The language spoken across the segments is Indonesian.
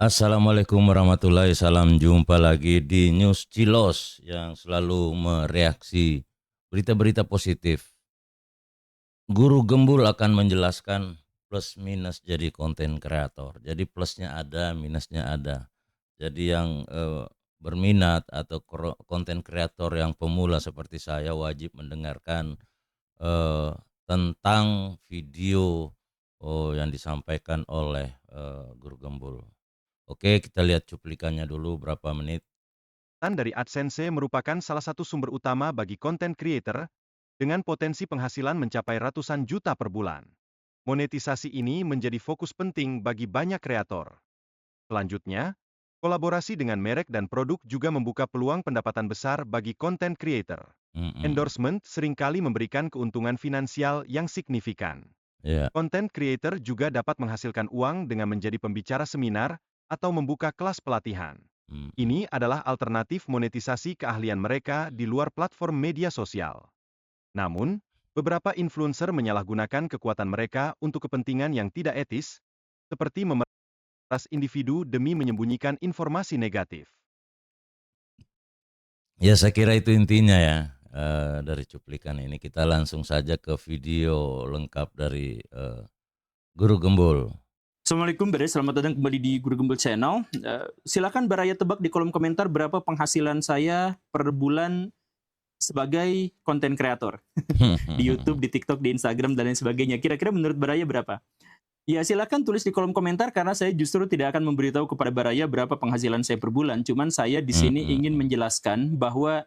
Assalamualaikum warahmatullahi, salam jumpa lagi di News Cilos yang selalu mereaksi berita-berita positif. Guru Gembul akan menjelaskan plus minus jadi konten kreator. Jadi plusnya ada, minusnya ada. Jadi yang berminat atau konten kreator yang pemula seperti saya wajib mendengarkan eh, tentang video yang disampaikan oleh Guru Gembul. Oke, kita lihat cuplikannya dulu berapa menit. Dari AdSense merupakan salah satu sumber utama bagi konten creator dengan potensi penghasilan mencapai ratusan juta per bulan. Monetisasi ini menjadi fokus penting bagi banyak kreator. Selanjutnya, kolaborasi dengan merek dan produk juga membuka peluang pendapatan besar bagi konten creator. Mm-mm. Endorsement seringkali memberikan keuntungan finansial yang signifikan. Ya, Konten creator juga dapat menghasilkan uang dengan menjadi pembicara seminar atau membuka kelas pelatihan. mm-mm. Ini adalah alternatif monetisasi keahlian mereka di luar platform media sosial. Namun, beberapa influencer menyalahgunakan kekuatan mereka untuk kepentingan yang tidak etis, seperti memeras individu demi menyembunyikan informasi negatif. Ya, saya kira itu intinya ya dari cuplikan ini. Kita langsung saja ke video lengkap dari Guru Gembul. Assalamualaikum Bre, selamat datang kembali di Guru Gembel Channel. Silakan Baraya tebak di kolom komentar berapa penghasilan saya per bulan sebagai konten kreator di YouTube, di TikTok, di Instagram dan lain sebagainya. Kira-kira menurut Baraya berapa? Ya silakan tulis di kolom komentar karena saya justru tidak akan memberitahu kepada Baraya berapa penghasilan saya per bulan. Cuman saya di sini ingin Mm-mm. menjelaskan bahwa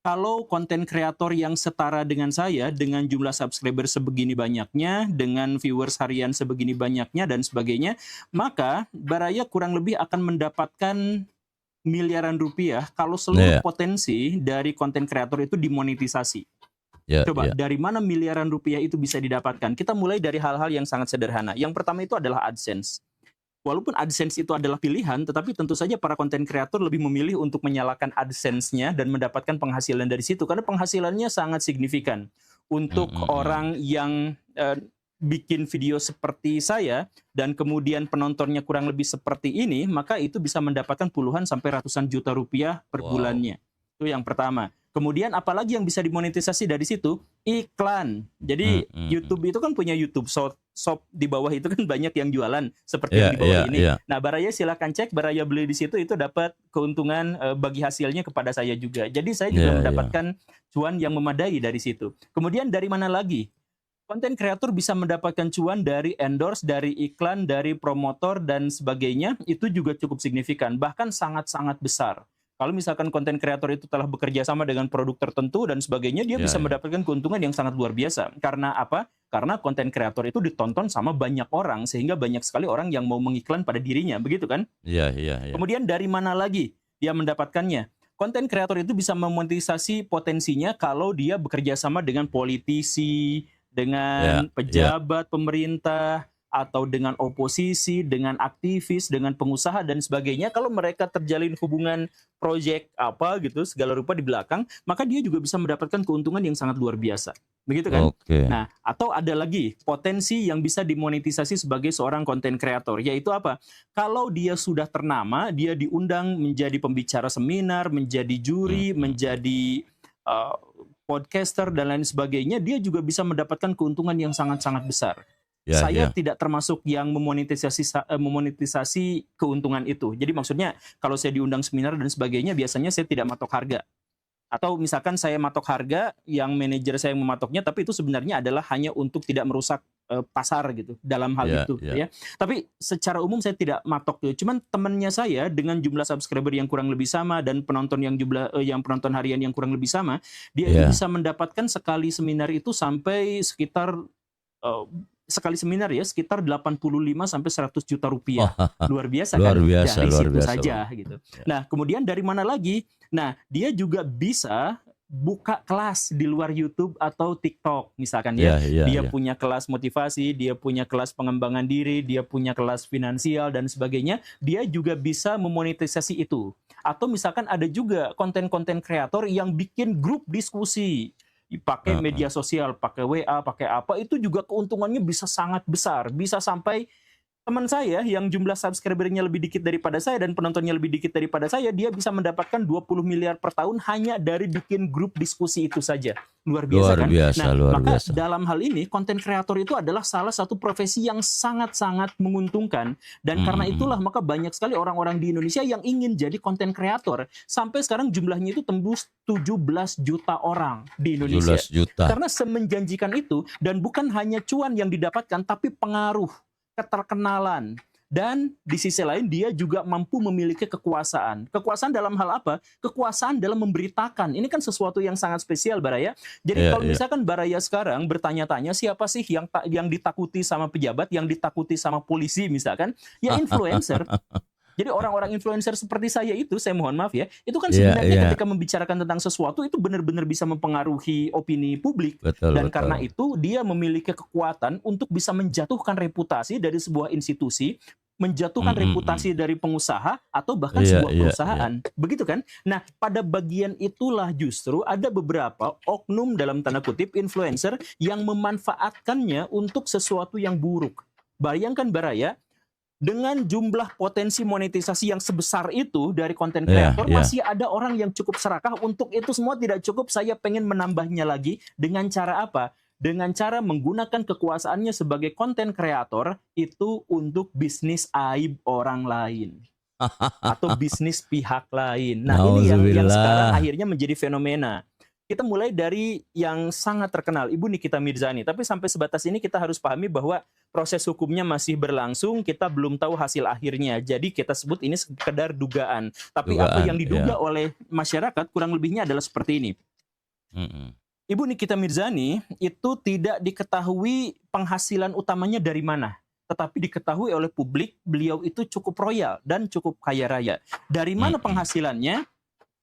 kalau konten kreator yang setara dengan saya, dengan jumlah subscriber sebegini banyaknya, dengan viewers harian sebegini banyaknya, dan sebagainya, maka Baraya kurang lebih akan mendapatkan miliaran rupiah kalau seluruh Ya, potensi dari konten kreator itu dimonetisasi. ya, Coba, ya. dari mana miliaran rupiah itu bisa didapatkan? Kita mulai dari hal-hal yang sangat sederhana. Yang pertama itu adalah AdSense. Walaupun AdSense itu adalah pilihan, tetapi tentu saja para konten kreator lebih memilih untuk menyalakan AdSense-nya dan mendapatkan penghasilan dari situ karena penghasilannya sangat signifikan. Untuk Mm-mm. orang yang bikin video seperti saya dan kemudian penontonnya kurang lebih seperti ini, maka itu bisa mendapatkan puluhan sampai ratusan juta rupiah per Wow. bulannya. Itu yang pertama. Kemudian apalagi yang bisa dimonetisasi dari situ? Iklan. Jadi Mm-mm. YouTube itu kan punya YouTube Shop di bawah itu kan banyak yang jualan seperti yang Ya, di bawah ya, ini. ya. Nah, Baraya silakan cek, Baraya beli di situ itu dapat keuntungan bagi hasilnya kepada saya juga. Jadi saya juga Ya, ya. mendapatkan cuan yang memadai dari situ. Kemudian dari mana lagi? Konten kreator bisa mendapatkan cuan dari endorse, dari iklan, dari promotor dan sebagainya, itu juga cukup signifikan, bahkan sangat-sangat besar. Kalau misalkan konten kreator itu telah bekerja sama dengan produk tertentu dan sebagainya, dia Ya, bisa ya. mendapatkan keuntungan yang sangat luar biasa. Karena apa? Karena konten kreator itu ditonton sama banyak orang, sehingga banyak sekali orang yang mau mengiklan pada dirinya, begitu kan? Ya, ya, ya. Kemudian dari mana lagi dia mendapatkannya? Konten kreator itu bisa memonetisasi potensinya kalau dia bekerja sama dengan politisi, Ya, dengan ya. pejabat pemerintah, atau dengan oposisi, dengan aktivis, dengan pengusaha dan sebagainya. Kalau mereka terjalin hubungan proyek apa gitu, segala rupa di belakang, maka dia juga bisa mendapatkan keuntungan yang sangat luar biasa. Begitu kan? Oke. Nah, atau ada lagi potensi yang bisa dimonetisasi sebagai seorang konten kreator, yaitu apa? Kalau dia sudah ternama, dia diundang menjadi pembicara seminar, menjadi juri, Mm-mm. menjadi uh, podcaster dan lain sebagainya, dia juga bisa mendapatkan keuntungan yang sangat-sangat besar. Ya, Saya ya. tidak termasuk yang memonetisasi keuntungan itu. Jadi maksudnya kalau saya diundang seminar dan sebagainya, biasanya saya tidak matok harga. Atau misalkan saya matok harga, yang manajer saya yang mematoknya, tapi itu sebenarnya adalah hanya untuk tidak merusak pasar gitu dalam hal Ya, itu gitu ya. ya. Tapi secara umum saya tidak matok tuh. Cuman temannya saya dengan jumlah subscriber yang kurang lebih sama dan penonton yang penonton harian yang kurang lebih sama, dia itu Ya. bisa mendapatkan sekali seminar itu sampai sekitar eh, sekali seminar ya sekitar 85 sampai 100 juta rupiah. Wah, Luar biasa luar kan? biasa, Dari luar situ biasa, saja Bang. gitu. Ya. Nah, kemudian dari mana lagi? Nah, dia juga bisa buka kelas di luar YouTube atau TikTok misalkan ya. Ya, ya, Dia ya. punya kelas motivasi, dia punya kelas pengembangan diri, dia punya kelas finansial dan sebagainya. Dia juga bisa memonetisasi itu. Atau misalkan ada juga konten-konten kreator yang bikin grup diskusi, pakai Heeh. media sosial, pakai WA, pakai apa, itu juga keuntungannya bisa sangat besar, bisa sampai teman saya yang jumlah subscribernya lebih dikit daripada saya dan penontonnya lebih dikit daripada saya, dia bisa mendapatkan 20 miliar per tahun hanya dari bikin grup diskusi itu saja. Luar biasa Luar kan? biasa, Nah, luar maka biasa. dalam hal ini konten kreator itu adalah salah satu profesi yang sangat-sangat menguntungkan, dan karena itulah maka banyak sekali orang-orang di Indonesia yang ingin jadi konten kreator. Sampai sekarang jumlahnya itu tembus 17 juta orang di Indonesia. 17 juta. Karena semenjanjikan itu, dan bukan hanya cuan yang didapatkan tapi pengaruh, keterkenalan, dan di sisi lain dia juga mampu memiliki kekuasaan. Kekuasaan dalam hal apa? Kekuasaan dalam memberitakan. Ini kan sesuatu yang sangat spesial, Baraya. Jadi Iya, kalau iya. misalkan Baraya sekarang bertanya-tanya siapa sih yang ditakuti sama pejabat, yang ditakuti sama polisi misalkan, ya influencer. Jadi orang-orang influencer seperti saya itu, saya mohon maaf ya, itu kan Iya, sebenarnya iya. ketika membicarakan tentang sesuatu itu benar-benar bisa mempengaruhi opini publik. Betul, Dan betul. karena itu dia memiliki kekuatan untuk bisa menjatuhkan reputasi dari sebuah institusi, menjatuhkan reputasi dari pengusaha atau bahkan Iya, sebuah iya, perusahaan. Begitu kan? Nah, pada bagian itulah justru ada beberapa oknum dalam tanda kutip influencer yang memanfaatkannya untuk sesuatu yang buruk. Bayangkan Baraya, dengan jumlah potensi monetisasi yang sebesar itu dari konten Iya, kreator, iya. masih ada orang yang cukup serakah untuk itu semua tidak cukup, saya pengen menambahnya lagi. Dengan cara apa? Dengan cara menggunakan kekuasaannya sebagai konten kreator itu untuk bisnis aib orang lain atau bisnis pihak lain. Nah, ini yang sekarang Nauzubillah. akhirnya menjadi fenomena. Kita mulai dari yang sangat terkenal, Ibu Nikita Mirzani. Tapi sampai sebatas ini kita harus pahami bahwa proses hukumnya masih berlangsung, kita belum tahu hasil akhirnya. Jadi kita sebut ini sekedar dugaan. Tapi apa Dugaan, yang diduga ya. oleh masyarakat kurang lebihnya adalah seperti ini. Ibu Nikita Mirzani itu tidak diketahui penghasilan utamanya dari mana. Tetapi diketahui oleh publik beliau itu cukup royal dan cukup kaya raya. Dari mana penghasilannya?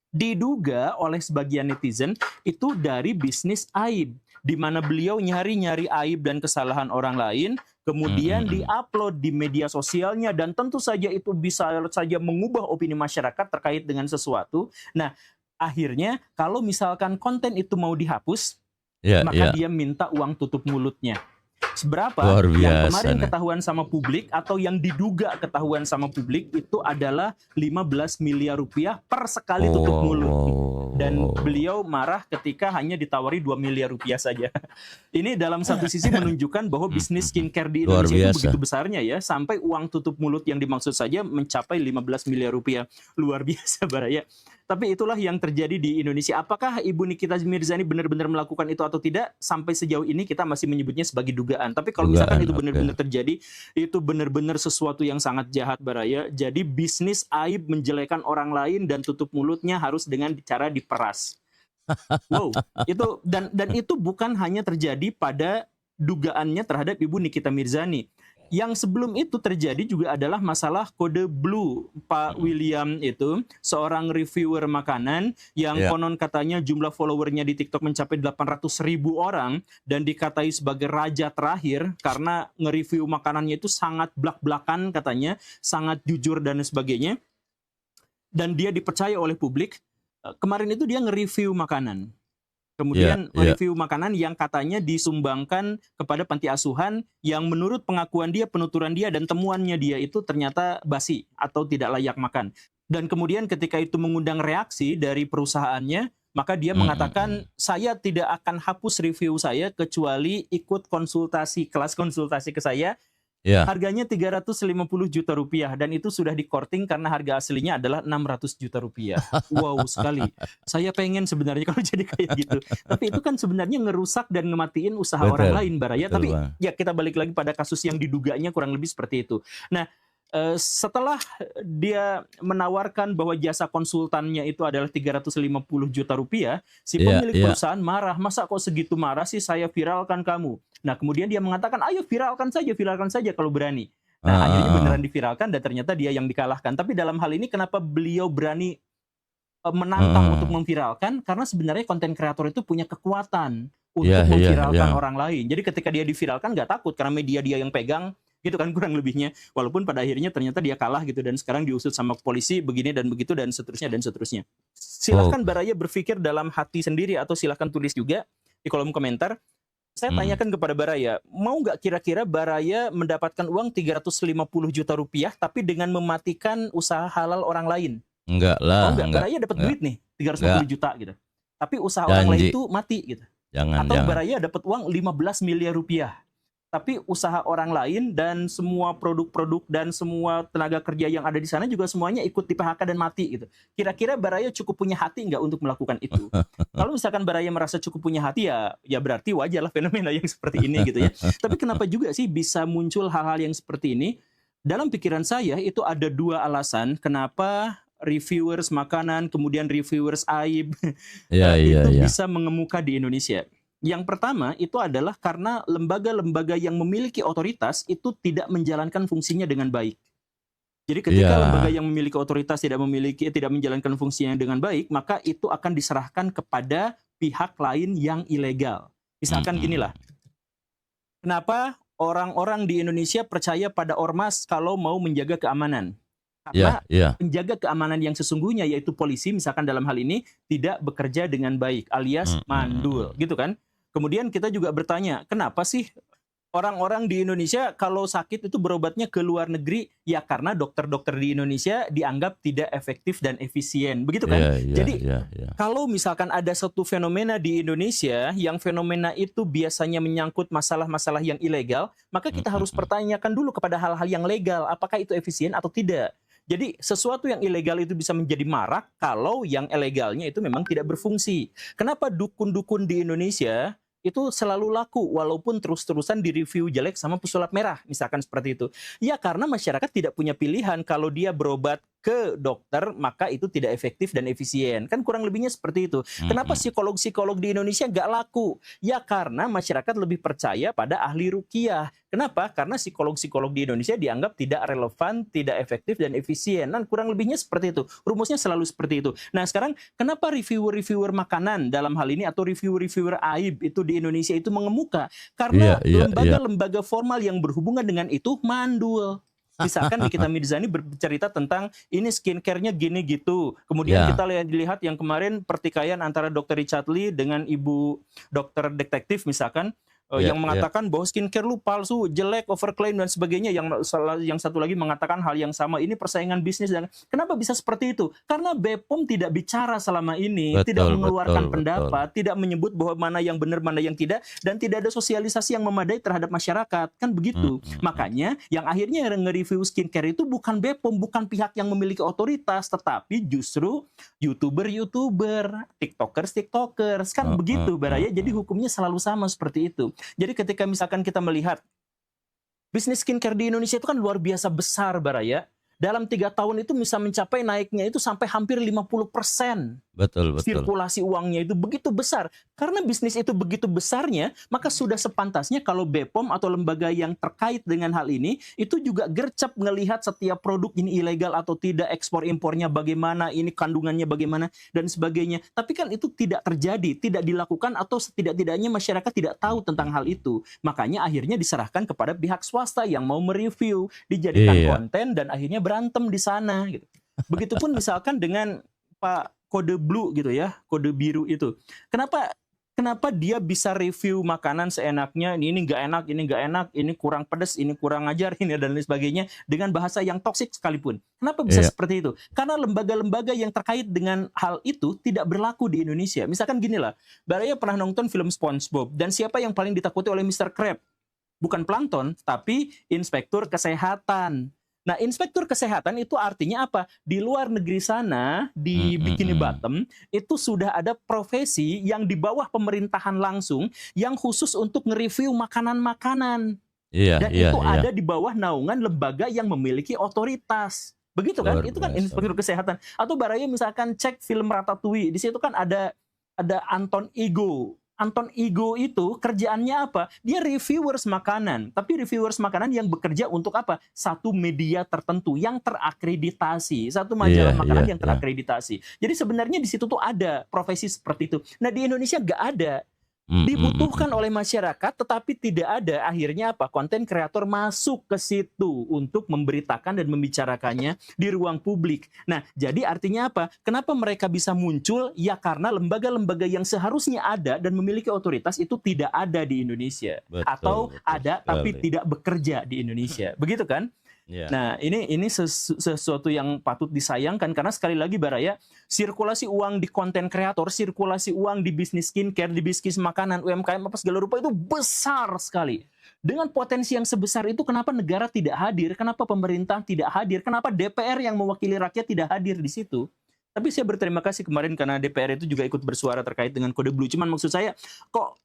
Diduga oleh sebagian netizen itu dari bisnis aib, di mana beliau nyari-nyari aib dan kesalahan orang lain, kemudian diupload di media sosialnya, dan tentu saja itu bisa saja mengubah opini masyarakat terkait dengan sesuatu. Nah, akhirnya kalau misalkan konten itu mau dihapus, maka dia minta uang tutup mulutnya. Seberapa Luar yang biasa kemarin nih. ketahuan sama publik atau yang diduga ketahuan sama publik itu adalah 15 miliar rupiah per sekali tutup mulut. Dan beliau marah ketika hanya ditawari 2 miliar rupiah saja. Ini dalam satu sisi menunjukkan bahwa bisnis skincare di Luar Indonesia itu biasa. begitu besarnya ya, sampai uang tutup mulut yang dimaksud saja mencapai 15 miliar rupiah. Luar biasa, Baraya. Tapi itulah yang terjadi di Indonesia. Apakah Ibu Nikita Mirzani benar-benar melakukan itu atau tidak? Sampai sejauh ini kita masih menyebutnya sebagai dugaan. Tapi kalau misalkan itu benar-benar terjadi, itu benar-benar sesuatu yang sangat jahat, Baraya. Jadi bisnis aib menjelekan orang lain dan tutup mulutnya harus dengan cara diperas. Wow, itu dan itu bukan hanya terjadi pada dugaannya terhadap Ibu Nikita Mirzani. Yang sebelum itu terjadi juga adalah masalah kode blue. Pak William itu seorang reviewer makanan yang konon katanya jumlah followernya di TikTok mencapai 800.000 orang dan dikatai sebagai raja terakhir karena nge-review makanannya itu sangat blak-blakan katanya, sangat jujur dan sebagainya. Dan dia dipercaya oleh publik. Kemarin itu dia nge-review makanan. Kemudian review makanan yang katanya disumbangkan kepada panti asuhan yang menurut pengakuan dia, penuturan dia, dan temuannya dia itu ternyata basi atau tidak layak makan. Dan kemudian ketika itu mengundang reaksi dari perusahaannya, maka dia mengatakan, saya tidak akan hapus review saya kecuali ikut konsultasi, kelas konsultasi ke saya. Harganya 350 juta rupiah dan itu sudah di-korting karena harga aslinya adalah 600 juta rupiah. Wow sekali. Saya pengen sebenarnya kalau jadi kayak gitu. Tapi itu kan sebenarnya ngerusak dan ngematiin usaha orang lain, Baraya. Tapi ya kita balik lagi pada kasus yang diduganya kurang lebih seperti itu. Nah, setelah dia menawarkan bahwa jasa konsultannya itu adalah 350 juta rupiah, si pemilik perusahaan marah. Masa kok segitu marah sih, saya viralkan kamu. Nah, kemudian dia mengatakan, ayo viralkan saja kalau berani. Nah, akhirnya beneran diviralkan dan ternyata dia yang dikalahkan. Tapi dalam hal ini kenapa beliau berani menantang untuk memviralkan? Karena sebenarnya konten kreator itu punya kekuatan untuk memviralkan orang lain. Jadi ketika dia diviralkan nggak takut karena media dia yang pegang, gitu kan kurang lebihnya. Walaupun pada akhirnya ternyata dia kalah gitu dan sekarang diusut sama polisi begini dan begitu dan seterusnya dan seterusnya. Silahkan Baraya berpikir dalam hati sendiri atau silahkan tulis juga di kolom komentar. Saya tanyakan kepada Baraya, mau nggak kira-kira Baraya mendapatkan uang 350 juta rupiah tapi dengan mematikan usaha halal orang lain? Enggak lah, Mau nggak? Baraya dapat enggak. duit nih 350 juta gitu. Tapi usaha orang lain Janji. itu mati gitu. Jangan, Atau jangan. Baraya dapat uang 15 miliar rupiah. Tapi usaha orang lain dan semua produk-produk dan semua tenaga kerja yang ada di sana juga semuanya ikut di PHK dan mati gitu. Kira-kira Baraya cukup punya hati nggak untuk melakukan itu? Kalau misalkan Baraya merasa cukup punya hati ya berarti wajar lah fenomena yang seperti ini gitu ya. Tapi kenapa juga sih bisa muncul hal-hal yang seperti ini? Dalam pikiran saya itu ada dua alasan kenapa reviewers makanan kemudian reviewers aib itu bisa mengemuka di Indonesia. Yang pertama itu adalah karena lembaga-lembaga yang memiliki otoritas itu tidak menjalankan fungsinya dengan baik. Jadi ketika lembaga yang memiliki otoritas tidak menjalankan fungsinya dengan baik, maka itu akan diserahkan kepada pihak lain yang ilegal. Misalkan ginilah. Kenapa orang-orang di Indonesia percaya pada ormas kalau mau menjaga keamanan? Karena penjaga keamanan yang sesungguhnya yaitu polisi misalkan dalam hal ini tidak bekerja dengan baik alias mandul gitu kan. Kemudian kita juga bertanya, kenapa sih orang-orang di Indonesia kalau sakit itu berobatnya ke luar negeri? Ya karena dokter-dokter di Indonesia dianggap tidak efektif dan efisien. Begitu kan? Jadi kalau misalkan ada satu fenomena di Indonesia yang fenomena itu biasanya menyangkut masalah-masalah yang ilegal, maka kita harus pertanyakan dulu kepada hal-hal yang legal, apakah itu efisien atau tidak. Jadi sesuatu yang ilegal itu bisa menjadi marak kalau yang ilegalnya itu memang tidak berfungsi. Kenapa dukun-dukun di Indonesia itu selalu laku walaupun terus-terusan direview jelek sama pesulap merah misalkan seperti itu? Ya karena masyarakat tidak punya pilihan, kalau dia berobat ke dokter maka itu tidak efektif dan efisien. Kan kurang lebihnya seperti itu. Kenapa psikolog-psikolog di Indonesia nggak laku? Ya karena masyarakat lebih percaya pada ahli ruqyah. Kenapa? Karena psikolog-psikolog di Indonesia dianggap tidak relevan, tidak efektif dan efisien. Dan kurang lebihnya seperti itu. Rumusnya selalu seperti itu. Nah sekarang kenapa reviewer-reviewer makanan dalam hal ini atau reviewer-reviewer aib itu di Indonesia itu mengemuka? Karena lembaga-lembaga formal yang berhubungan dengan itu mandul. Misalkan Nikita Mirzani bercerita tentang ini skincare-nya gini gitu. Kemudian kita lihat yang kemarin pertikaian antara Dr. Richard Lee dengan ibu dokter detektif misalkan. Yang mengatakan bahwa skincare lu palsu, jelek, overclaim dan sebagainya. Yang satu lagi mengatakan hal yang sama. Ini persaingan bisnis. Dan kenapa bisa seperti itu? Karena BPOM tidak bicara selama ini, tidak mengeluarkan pendapat, tidak menyebut bahwa mana yang benar, mana yang tidak, dan tidak ada sosialisasi yang memadai terhadap masyarakat. Kan begitu. Makanya yang akhirnya nge-review skincare itu bukan BPOM, bukan pihak yang memiliki otoritas, tetapi justru YouTuber, TikTokers. Kan begitu, Baraya. Jadi hukumnya selalu sama seperti itu. Jadi ketika misalkan kita melihat bisnis skincare di Indonesia itu kan luar biasa besar, Baraya. Dalam 3 tahun itu bisa mencapai naiknya itu sampai hampir 50%. Betul. Sirkulasi uangnya itu begitu besar. Karena bisnis itu begitu besarnya, maka sudah sepantasnya kalau BPOM atau lembaga yang terkait dengan hal ini, itu juga gercep ngelihat setiap produk ini ilegal atau tidak, ekspor impornya bagaimana, ini kandungannya bagaimana, dan sebagainya. Tapi kan itu tidak terjadi, tidak dilakukan, atau setidak-tidaknya masyarakat tidak tahu tentang hal itu. Makanya akhirnya diserahkan kepada pihak swasta yang mau mereview, dijadikan konten, dan akhirnya berantem di sana. Gitu. Begitupun misalkan dengan Pak kode blue gitu ya, kode biru itu. Kenapa dia bisa review makanan seenaknya, ini nggak enak, ini kurang pedas, ini kurang ajar, ini dan lain sebagainya, dengan bahasa yang toksik sekalipun. Kenapa bisa seperti itu? Karena lembaga-lembaga yang terkait dengan hal itu tidak berlaku di Indonesia. Misalkan gini lah, Baraya pernah nonton film SpongeBob, dan siapa yang paling ditakuti oleh Mr. Krab? Bukan plankton, tapi inspektur kesehatan. Nah, inspektur kesehatan itu artinya apa? Di luar negeri sana, di Bikini Bottom, itu sudah ada profesi yang di bawah pemerintahan langsung, yang khusus untuk nge-review makanan-makanan. Dan itu ada di bawah naungan lembaga yang memiliki otoritas. Begitu kan? Itu kan inspektur kesehatan. Atau Baraya misalkan cek film Ratatouille, di situ kan ada Anton Ego. Anton Ego itu kerjaannya apa? Dia reviewers makanan. Tapi reviewers makanan yang bekerja untuk apa? Satu media tertentu yang terakreditasi. Satu majalah makanan yang terakreditasi. Jadi sebenarnya di situ tuh ada profesi seperti itu. Nah di Indonesia nggak ada. Dibutuhkan oleh masyarakat, tetapi tidak ada. Akhirnya apa? Konten kreator masuk ke situ untuk memberitakan dan membicarakannya di ruang publik. Nah, jadi artinya apa? Kenapa mereka bisa muncul? Ya karena lembaga-lembaga yang seharusnya ada dan memiliki otoritas itu tidak ada di Indonesia. Atau Betul ada tapi sekali. tidak bekerja di Indonesia. Begitu kan? Ya. Nah, ini sesuatu yang patut disayangkan karena sekali lagi Baraya, sirkulasi uang di konten kreator, sirkulasi uang di bisnis skincare, di bisnis makanan, UMKM apa segala rupa itu besar sekali. Dengan potensi yang sebesar itu, kenapa negara tidak hadir? Kenapa pemerintah tidak hadir? Kenapa DPR yang mewakili rakyat tidak hadir di situ? Tapi saya berterima kasih kemarin karena DPR itu juga ikut bersuara terkait dengan kode blue. Cuman maksud saya, kok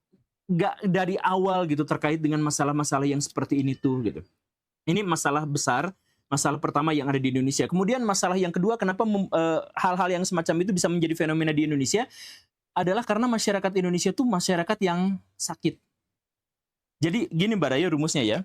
nggak dari awal gitu terkait dengan masalah-masalah yang seperti ini tuh gitu. Ini masalah besar, masalah pertama yang ada di Indonesia. Kemudian masalah yang kedua, kenapa hal-hal yang semacam itu bisa menjadi fenomena di Indonesia adalah karena masyarakat Indonesia itu masyarakat yang sakit. Jadi gini Mbak Raya rumusnya ya.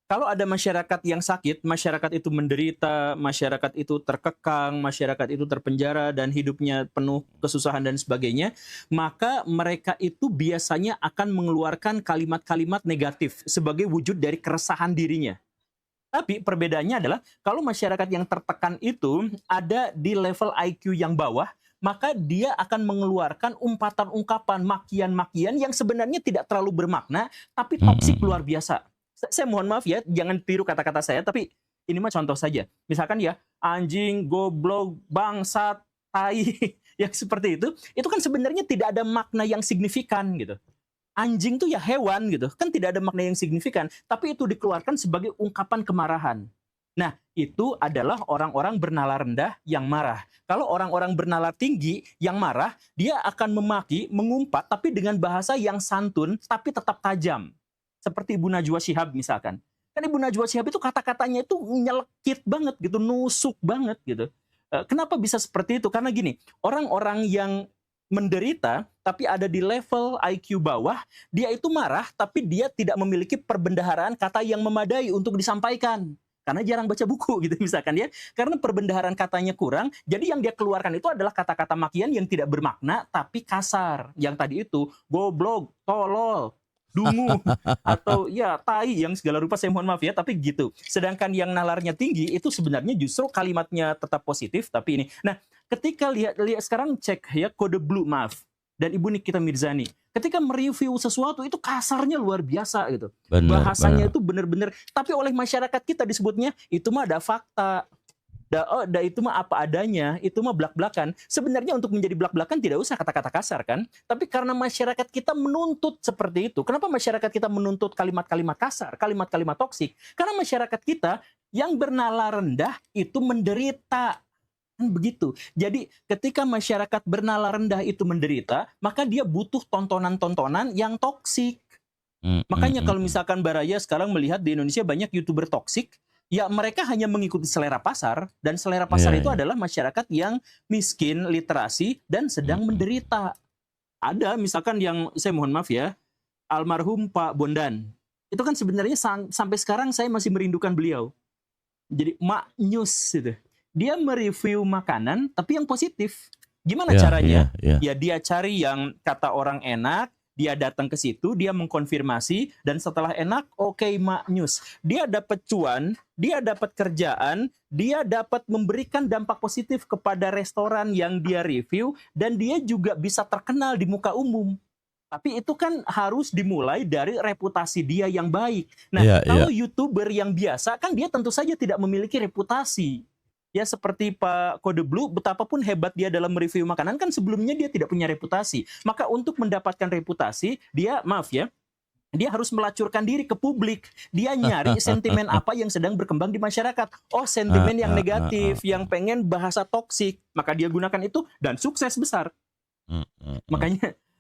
Kalau ada masyarakat yang sakit, masyarakat itu menderita, masyarakat itu terkekang, masyarakat itu terpenjara dan hidupnya penuh kesusahan dan sebagainya, maka mereka itu biasanya akan mengeluarkan kalimat-kalimat negatif sebagai wujud dari keresahan dirinya. Tapi perbedaannya adalah kalau masyarakat yang tertekan itu ada di level IQ yang bawah, maka dia akan mengeluarkan umpatan-ungkapan, makian-makian yang sebenarnya tidak terlalu bermakna, tapi toksik luar biasa. Saya mohon maaf ya, jangan tiru kata-kata saya, tapi ini mah contoh saja. Misalkan ya, anjing, goblok, bangsat, tai, yang seperti itu kan sebenarnya tidak ada makna yang signifikan gitu. Anjing tuh ya hewan gitu, kan tidak ada makna yang signifikan, tapi itu dikeluarkan sebagai ungkapan kemarahan. Nah, itu adalah orang-orang bernalar rendah yang marah. Kalau orang-orang bernalar tinggi yang marah, dia akan memaki, mengumpat, tapi dengan bahasa yang santun, tapi tetap tajam. Seperti Ibu Najwa Shihab misalkan. Kan Ibu Najwa Shihab itu kata-katanya itu nyelekit banget gitu, nusuk banget gitu. Kenapa bisa seperti itu? Karena gini, orang-orang yang menderita tapi ada di level IQ bawah, dia itu marah tapi dia tidak memiliki perbendaharaan kata yang memadai untuk disampaikan. Karena jarang baca buku gitu misalkan ya. Karena perbendaharaan katanya kurang, jadi yang dia keluarkan itu adalah kata-kata makian yang tidak bermakna tapi kasar. Yang tadi itu, goblok, tolol, dungu, atau ya tai yang segala rupa, saya mohon maaf ya, tapi gitu. Sedangkan yang nalarnya tinggi itu sebenarnya justru kalimatnya tetap positif tapi ini. Nah, ketika lihat sekarang cek ya kode blue maaf dan Ibu Nikita Mirzani, ketika mereview sesuatu itu kasarnya luar biasa gitu. Bahasanya itu benar-benar, tapi oleh masyarakat kita disebutnya itu mah ada fakta. Itu mah apa adanya, itu mah blak-blakan. Sebenarnya untuk menjadi blak-blakan tidak usah kata-kata kasar kan? Tapi karena masyarakat kita menuntut seperti itu. Kenapa masyarakat kita menuntut kalimat-kalimat kasar, kalimat-kalimat toksik? Karena masyarakat kita yang bernalar rendah itu menderita. Kan begitu. Jadi ketika masyarakat bernalar rendah itu menderita, maka dia butuh tontonan-tontonan yang toksik. Makanya kalau misalkan Baraya sekarang melihat di Indonesia banyak YouTuber toksik, ya mereka hanya mengikuti selera pasar, dan selera pasar itu adalah masyarakat yang miskin, literasi, dan sedang menderita. Ada misalkan yang, saya mohon maaf ya, almarhum Pak Bondan. Itu kan sebenarnya sampai sekarang saya masih merindukan beliau. Jadi Mak News itu. Dia mereview makanan, tapi yang positif. Gimana caranya? Ya dia cari yang kata orang enak, dia datang ke situ, dia mengkonfirmasi, dan setelah enak, oke, Mak News. Dia dapat cuan, dia dapat kerjaan, dia dapat memberikan dampak positif kepada restoran yang dia review, dan dia juga bisa terkenal di muka umum. Tapi itu kan harus dimulai dari reputasi dia yang baik. Nah, kalau YouTuber yang biasa, kan dia tentu saja tidak memiliki reputasi. Ya seperti Pak Kode Blue, betapapun hebat dia dalam mereview makanan, kan sebelumnya dia tidak punya reputasi. Maka untuk mendapatkan reputasi, dia, maaf ya, dia harus melacurkan diri ke publik. Dia nyari sentimen apa yang sedang berkembang di masyarakat. Oh, sentimen yang negatif, yang pengen bahasa toksik. Maka dia gunakan itu dan sukses besar.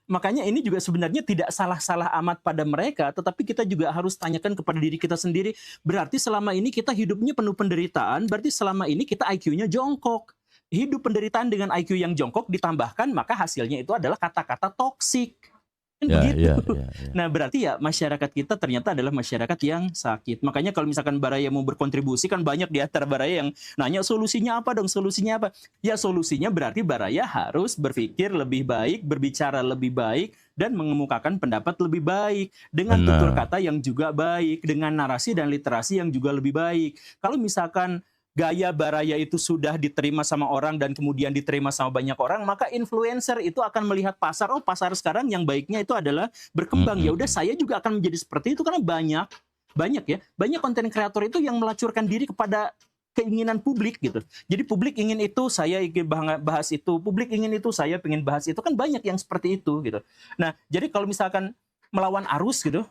Makanya ini juga sebenarnya tidak salah-salah amat pada mereka, tetapi kita juga harus tanyakan kepada diri kita sendiri, berarti selama ini kita hidupnya penuh penderitaan, berarti selama ini kita IQ-nya jongkok. Hidup penderitaan dengan IQ yang jongkok ditambahkan, maka hasilnya itu adalah kata-kata toksik. Kan Ya, begitu. ya, ya, ya. Nah, berarti ya masyarakat kita ternyata adalah masyarakat yang sakit. Makanya kalau misalkan Baraya mau berkontribusi, kan banyak di antara Baraya yang nanya solusinya apa dong, solusinya apa? Ya solusinya berarti Baraya harus berpikir lebih baik, berbicara lebih baik, dan mengemukakan pendapat lebih baik. Dengan tutur Benar. kata yang juga baik, dengan narasi dan literasi yang juga lebih baik. Kalau misalkan gaya Baraya itu sudah diterima sama orang dan kemudian diterima sama banyak orang, maka influencer itu akan melihat pasar, oh pasar sekarang yang baiknya itu adalah berkembang. Ya udah, Mm-mm. saya juga akan menjadi seperti itu karena banyak konten kreator itu yang melacurkan diri kepada keinginan publik gitu. Jadi publik ingin itu, saya ingin bahas itu, publik ingin itu, saya ingin bahas itu, kan banyak yang seperti itu gitu. Nah, jadi kalau misalkan melawan arus gitu,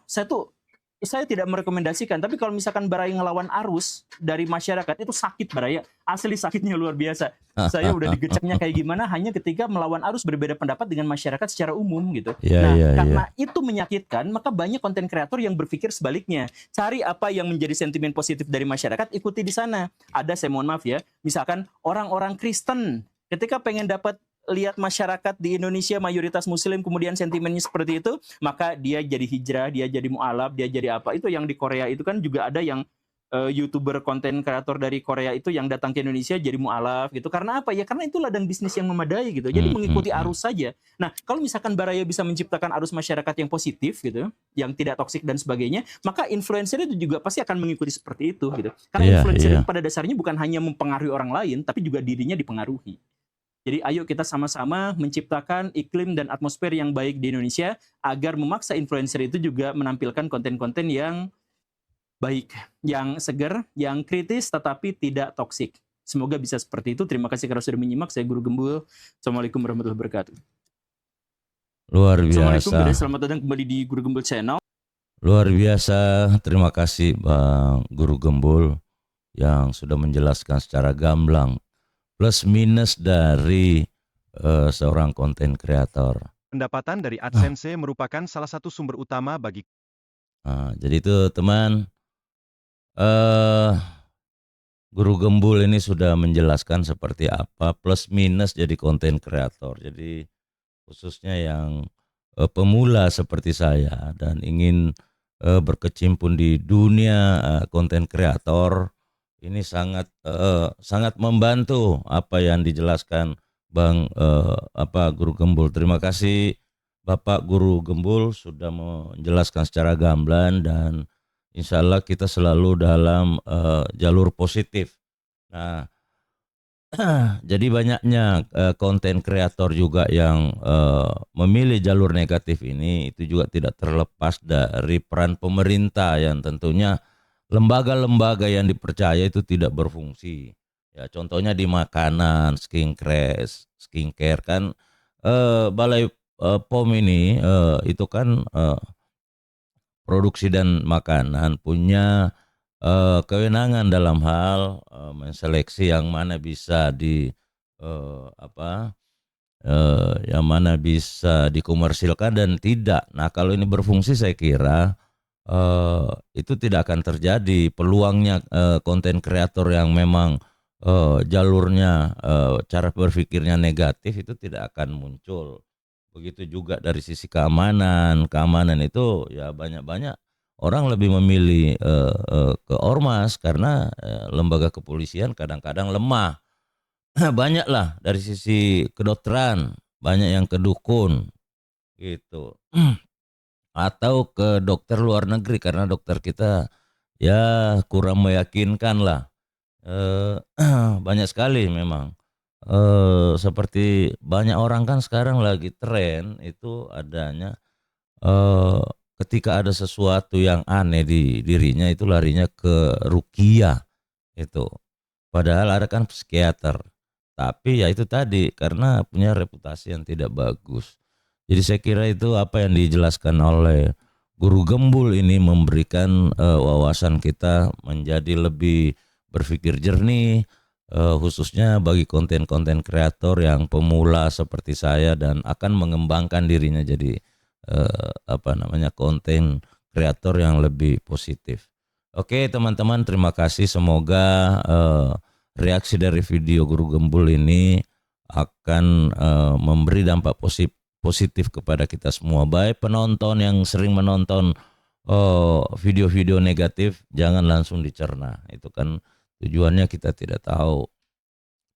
saya tidak merekomendasikan, tapi kalau misalkan Baraya ngelawan arus dari masyarakat, itu sakit Baraya. Asli sakitnya luar biasa. Saya udah digeceknya kayak gimana hanya ketika melawan arus berbeda pendapat dengan masyarakat secara umum gitu. Ya, Nah, ya, karena ya. itu menyakitkan, maka banyak konten kreator yang berpikir sebaliknya. Cari apa yang menjadi sentimen positif dari masyarakat, ikuti di sana. Ada, saya mohon maaf ya, misalkan orang-orang Kristen, ketika pengen dapat lihat masyarakat di Indonesia mayoritas muslim kemudian sentimennya seperti itu, maka dia jadi hijrah, dia jadi mu'alaf, dia jadi apa. Itu yang di Korea itu kan juga ada yang YouTuber konten kreator dari Korea itu yang datang ke Indonesia jadi mu'alaf gitu. Karena apa? Ya karena itu ladang bisnis yang memadai gitu. Jadi mengikuti arus saja. Nah, kalau misalkan Baraya bisa menciptakan arus masyarakat yang positif gitu, yang tidak toksik dan sebagainya, maka influencer itu juga pasti akan mengikuti seperti itu gitu. Karena Iya, influencer iya. itu pada dasarnya bukan hanya mempengaruhi orang lain, tapi juga dirinya dipengaruhi. Jadi ayo kita sama-sama menciptakan iklim dan atmosfer yang baik di Indonesia agar memaksa influencer itu juga menampilkan konten-konten yang baik, yang segar, yang kritis tetapi tidak toksik. Semoga bisa seperti itu. Terima kasih karena sudah menyimak. Saya Guru Gembul. Assalamualaikum warahmatullahi wabarakatuh. Luar Assalamualaikum, biasa. selamat datang kembali di Guru Gembul Channel. Luar biasa. Terima kasih Bang Guru Gembul yang sudah menjelaskan secara gamblang plus minus dari seorang konten kreator. Pendapatan dari AdSense merupakan salah satu sumber utama bagi Nah, jadi itu teman, eh Guru Gembul ini sudah menjelaskan seperti apa plus minus jadi konten kreator. Jadi khususnya yang pemula seperti saya dan ingin berkecimpung di dunia konten kreator, ini sangat membantu apa yang dijelaskan Bang Guru Gembul. Terima kasih Bapak Guru Gembul sudah menjelaskan secara gamblang dan insya Allah kita selalu dalam jalur positif. Nah, jadi banyaknya konten kreator juga yang memilih jalur negatif ini itu juga tidak terlepas dari peran pemerintah yang tentunya lembaga-lembaga yang dipercaya itu tidak berfungsi. Ya, contohnya di makanan, skincare kan Balai POM ini itu kan produksi dan makanan punya kewenangan dalam hal menseleksi yang mana bisa yang mana bisa dikomersilkan dan tidak. Nah, kalau ini berfungsi saya kira itu tidak akan terjadi peluangnya konten kreator yang memang jalurnya cara berpikirnya negatif itu tidak akan muncul. Begitu juga dari sisi keamanan itu ya banyak orang lebih memilih ke ormas karena lembaga kepolisian kadang-kadang lemah. Banyaklah dari sisi kedokteran, banyak yang ke dukun gitu. Atau ke dokter luar negeri karena dokter kita ya kurang meyakinkan lah. Banyak sekali memang. Seperti banyak orang kan sekarang lagi tren itu adanya ketika ada sesuatu yang aneh di dirinya itu larinya ke ruqyah itu. Padahal ada kan psikiater. Tapi ya itu tadi karena punya reputasi yang tidak bagus. Jadi saya kira itu apa yang dijelaskan oleh Guru Gembul ini memberikan wawasan kita menjadi lebih berpikir jernih, khususnya bagi konten-konten kreator yang pemula seperti saya dan akan mengembangkan dirinya jadi konten kreator yang lebih positif. Oke teman-teman, terima kasih. Semoga reaksi dari video Guru Gembul ini akan memberi dampak positif kepada kita semua. Baik penonton yang sering menonton video-video negatif, jangan langsung dicerna. Itu kan tujuannya kita tidak tahu.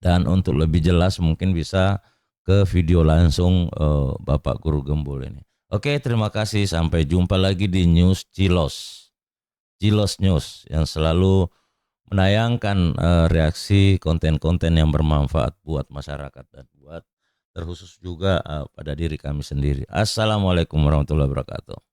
Dan untuk lebih jelas mungkin bisa ke video langsung Bapak Guru Gembul ini. Oke, terima kasih. Sampai jumpa lagi di News Cilos. Cilos News yang selalu menayangkan reaksi konten-konten yang bermanfaat buat masyarakat dan buat terkhusus juga pada diri kami sendiri. Assalamualaikum warahmatullahi wabarakatuh.